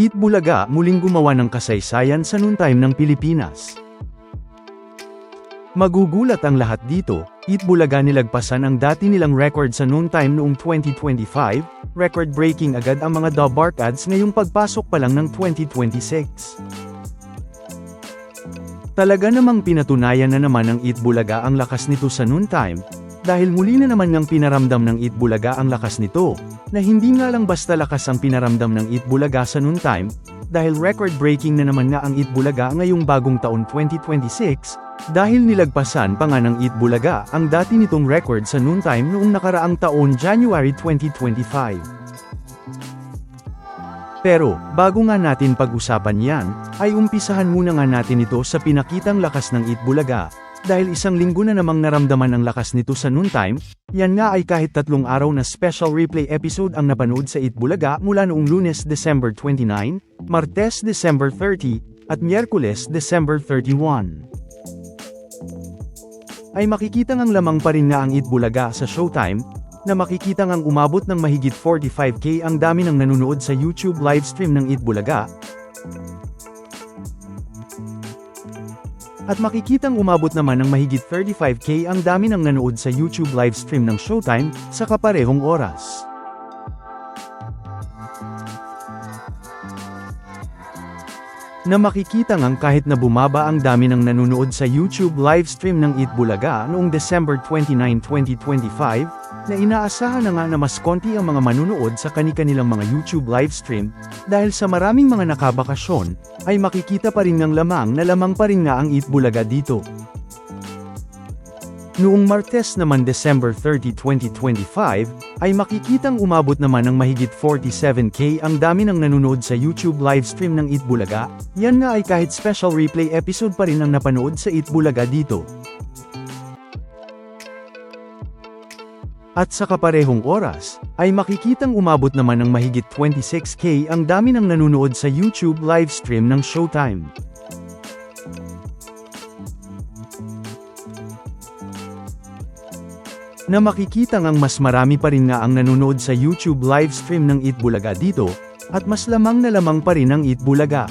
Eat Bulaga muling gumawa ng kasaysayan sa noontime ng Pilipinas. Magugulat ang lahat dito, Eat Bulaga nilagpasan ang dati nilang record sa noontime noong 2025, record-breaking agad ang mga Dabark ads ngayong pagpasok pa lang ng 2026. Talaga namang pinatunayan na naman ng Eat Bulaga ang lakas nito sa noontime, dahil muli na naman ngang pinaramdam ng Eat Bulaga ang lakas nito, na hindi nga lang basta lakas ang pinaramdam ng Eat Bulaga sa noontime, dahil record-breaking na naman nga ang Eat Bulaga ngayong bagong taon 2026, dahil nilagpasan pa nga ng Eat Bulaga ang dati nitong record sa noontime noong nakaraang taon January 2025. Pero, bago nga natin pag-usapan yan, ay umpisahan muna nga natin ito sa pinakitang lakas ng Eat Bulaga, dahil isang linggo na namang naramdaman ang lakas nito sa noontime, yan nga ay kahit 3 araw na special replay episode ang napanood sa Eat Bulaga mula noong Lunes December 29, Martes December 30, at Miyerkules December 31. Ay makikita ngang lamang pa rin nga ang Eat Bulaga sa Showtime, na makikita ngang umabot ng mahigit 45K ang dami ng nanonood sa YouTube livestream ng Eat Bulaga, at makikitang umabot naman ng mahigit 35K ang dami ng nanood sa YouTube livestream ng Showtime, sa kaparehong oras. Na makikita ngang kahit na bumaba ang dami ng nanonood sa YouTube livestream ng Eat Bulaga noong December 29, 2025, na inaasahan na nga na mas konti ang mga manunood sa kani-kanilang mga YouTube livestream, dahil sa maraming mga nakabakasyon, ay makikita pa rin ng lamang pa rin nga ang Eat Bulaga dito. Noong Martes naman December 30, 2025, ay makikitang umabot naman ng mahigit 47K ang dami ng nanonood sa YouTube livestream ng Eat Bulaga, yan nga ay kahit special replay episode pa rin ang napanood sa Eat Bulaga dito. At sa kaparehong oras, ay makikitang umabot naman ng mahigit 26K ang dami ng nanonood sa YouTube livestream ng Showtime. Na makikita ngang mas marami pa rin nga ang nanonood sa YouTube livestream ng Eat Bulaga dito, at mas lamang na lamang pa rin ang Eat Bulaga.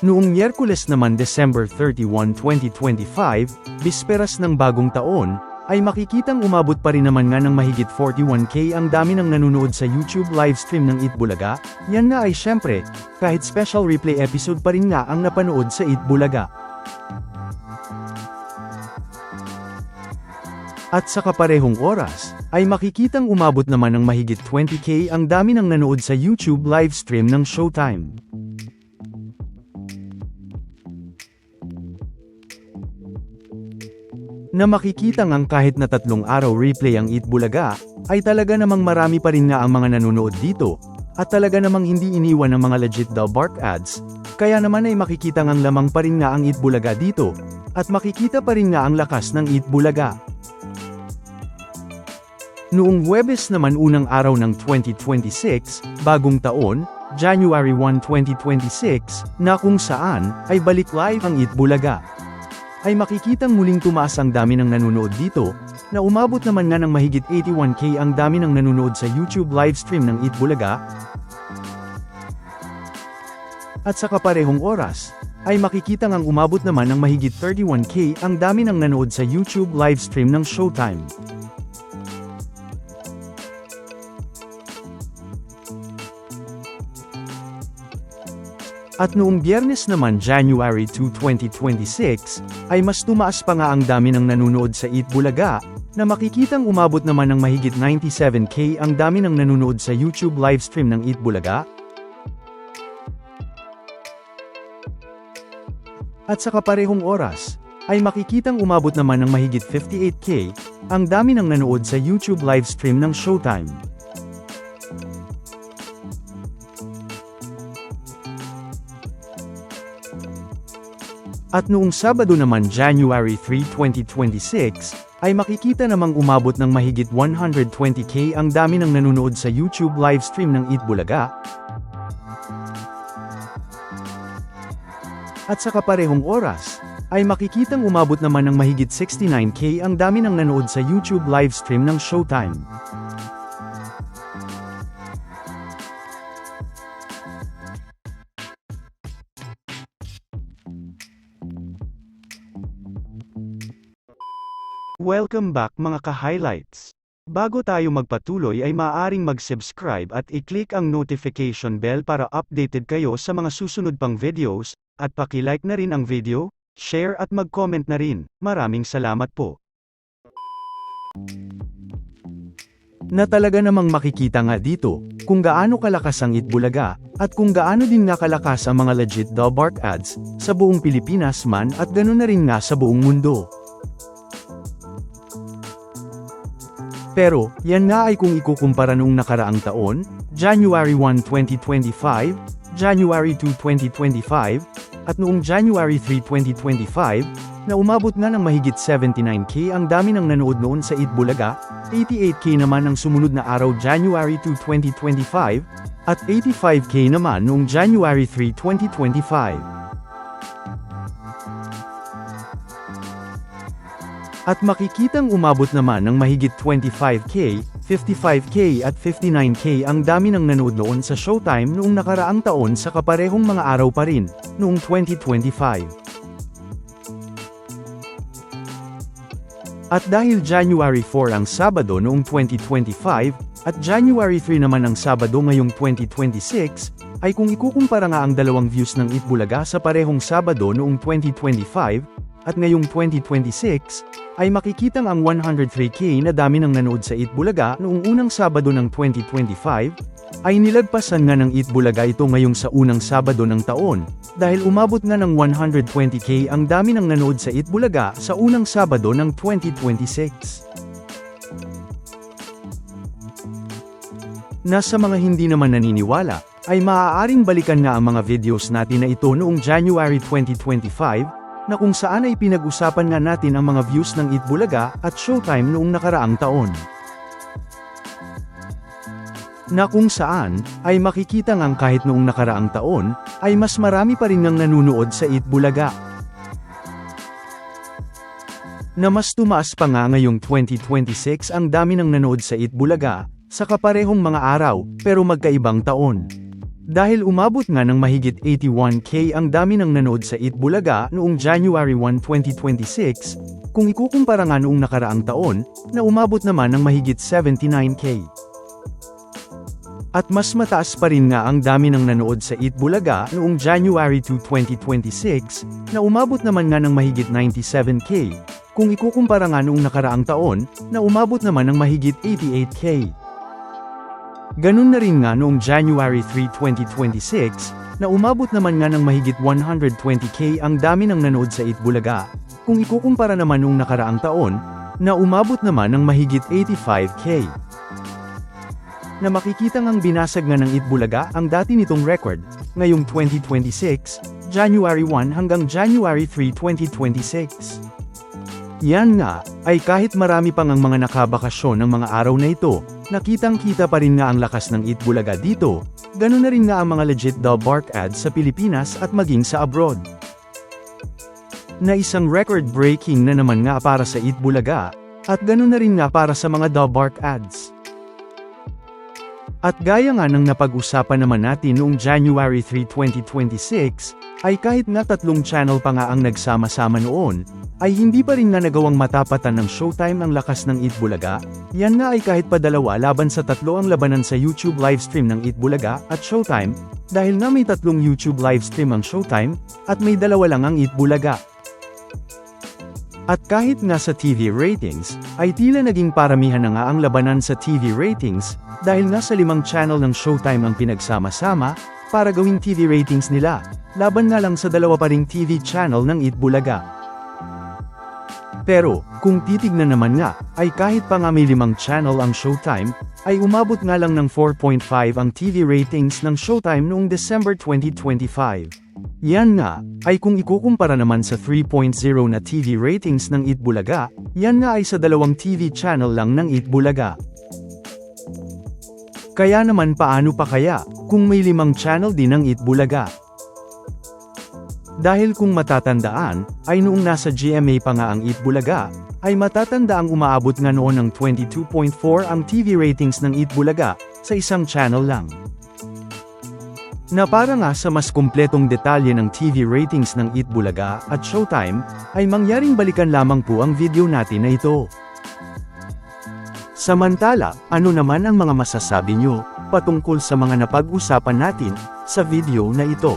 Noong Miyerkules naman December 31, 2025, bisperas ng bagong taon, ay makikitang umabot pa rin naman nga ng mahigit 41K ang dami ng nanonood sa YouTube livestream ng Eat Bulaga, yan nga ay syempre, kahit special replay episode pa rin nga ang napanood sa Eat Bulaga. At sa kaparehong oras, ay makikitang umabot naman ng mahigit 20K ang dami ng nanood sa YouTube livestream ng Showtime. Na makikita ngang kahit na 3 araw replay ang Eat Bulaga, ay talaga namang marami pa rin nga ang mga nanonood dito, at talaga namang hindi iniwan ng mga legit Dabark ads, kaya naman ay makikita ngang lamang pa rin nga ang Eat Bulaga dito, at makikita pa rin nga ang lakas ng Eat Bulaga. Noong Huwebes naman unang araw ng 2026, bagong taon, January 1, 2026, na kung saan, ay balik live ang Eat Bulaga. Ay makikitang muling tumaas ang dami ng nanonood dito, na umabot naman nga ng mahigit 81K ang dami ng nanonood sa YouTube livestream ng Eat Bulaga. At sa kaparehong oras, ay makikita ngang umabot naman ng mahigit 31K ang dami ng nanood sa YouTube livestream ng Showtime. At noong Biyernes naman January 2, 2026, ay mas tumaas pa nga ang dami ng nanonood sa Eat Bulaga, na makikitang umabot naman ng mahigit 97K ang dami ng nanonood sa YouTube livestream ng Eat Bulaga. At sa kaparehong oras, ay makikitang umabot naman ng mahigit 58K ang dami ng nanood sa YouTube livestream ng Showtime. At noong Sabado naman January 3, 2026, ay makikita namang umabot ng mahigit 120K ang dami ng nanonood sa YouTube livestream ng Eat Bulaga. At sa kaparehong oras, ay makikitang umabot naman ng mahigit 69K ang dami ng nanood sa YouTube livestream ng Showtime. Welcome back mga ka-highlights. Bago tayo magpatuloy ay maaaring mag-subscribe at i-click ang notification bell para updated kayo sa mga susunod pang videos, at paki-like na rin ang video, share at mag-comment na rin. Maraming salamat po. Na talaga namang makikita nga dito, kung gaano kalakas ang Itbulaga, at kung gaano din nga kalakas ang mga legit Dalbark ads, sa buong Pilipinas man at ganoon na rin nga sa buong mundo. Pero, yan nga ay kung ikukumpara noong nakaraang taon, January 1, 2025, January 2, 2025, at noong January 3, 2025, na umabot nga ng mahigit 79k ang dami ng nanood noon sa Itbulaga, 88k naman ang sumunod na araw January 2, 2025, at 85k naman noong January 3, 2025. At makikitang umabot naman ng mahigit 25k, 55k at 59k ang dami ng nanood noon sa Showtime noong nakaraang taon sa kaparehong mga araw pa rin, noong 2025. At dahil January 4 ang Sabado noong 2025, at January 3 naman ang Sabado ngayong 2026, ay kung ikukumpara nga ang dalawang views ng Itbulaga sa parehong Sabado noong 2025, at ngayong 2026, ay makikitang ang 103k na dami ng nanood sa Itbulaga noong unang Sabado ng 2025, ay nilagpasan nga ng Itbulaga ito ngayong sa unang Sabado ng taon, dahil umabot nga ng 120k ang dami ng nanood sa Itbulaga sa unang Sabado ng 2026. Nasa mga hindi naman naniniwala, ay maaaring balikan nga ang mga videos natin na ito noong January 2025, na kung saan ay pinag-usapan nga natin ang mga views ng Itbulaga at Showtime noong nakaraang taon. Na kung saan, ay makikita ngang kahit noong nakaraang taon, ay mas marami pa rin nang nanunood sa Itbulaga. Na mas tumaas pa nga ngayong 2026 ang dami ng nanood sa Itbulaga, sa kaparehong mga araw, pero magkaibang taon. Dahil umabot nga ng mahigit 81k ang dami ng nanood sa Itbulaga noong January 1, 2026, kung ikukumpara nga noong nakaraang taon, na umabot naman ng mahigit 79k. At mas mataas pa rin nga ang dami ng nanood sa Itbulaga noong January 2, 2026, na umabot naman nga ng mahigit 97k, kung ikukumpara nga noong nakaraang taon, na umabot naman ng mahigit 88k. Ganun na rin nga noong January 3, 2026, na umabot naman nga ng mahigit 120k ang dami ng nanood sa Itbulaga, kung ikukumpara naman noong nakaraang taon, na umabot naman ng mahigit 85k. Na makikita ngang binasag nga ng Itbulaga ang dati nitong record, ngayong 2026, January 1 hanggang January 3, 2026. Yan nga, ay kahit marami pang ang mga nakabakasyon ng mga araw na ito, nakitang-kita pa rin nga ang lakas ng Itbulaga dito, ganun na rin nga ang mga legit Dalbark ads sa Pilipinas at maging sa abroad. Na isang record-breaking na naman nga para sa Itbulaga, at ganun na rin nga para sa mga Dalbark ads. At gaya nga ng napag-usapan naman natin noong January 3, 2026, ay kahit nga 3 channel pa nga ang nagsama-sama noon, ay hindi pa rin nga nagawang matapatan ng Showtime ang lakas ng Itbulaga, yan nga ay kahit pa 2 laban sa 3 ang labanan sa YouTube livestream ng Itbulaga at Showtime, dahil nga may 3 YouTube livestream ang Showtime, at may 2 lang ang Itbulaga. At kahit nga sa TV ratings, ay tila naging paramihan na nga ang labanan sa TV ratings, dahil nga sa 5 channel ng Showtime ang pinagsama-sama, para gawing TV ratings nila, laban nga lang sa 2 pa ring TV channel ng Itbulaga. Pero, kung titignan naman nga, ay kahit pa nga may 5 channel ang Showtime, ay umabot nga lang ng 4.5 ang TV ratings ng Showtime noong December 2025. Yan nga, ay kung ikukumpara naman sa 3.0 na TV ratings ng Itbulaga, yan nga ay sa 2 TV channel lang ng Itbulaga. Kaya naman paano pa kaya, kung may 5 channel din ng Itbulaga? Dahil kung matatandaan, ay noong nasa GMA pa nga ang Itbulaga, ay matatanda ang umaabot nga noon ng 22.4 ang TV ratings ng Itbulaga, sa isang channel lang. Na para nga sa mas kumpletong detalye ng TV ratings ng Eat Bulaga at Showtime, ay mangyaring balikan lamang po ang video natin na ito. Samantala, ano naman ang mga masasabi nyo patungkol sa mga napag-usapan natin sa video na ito?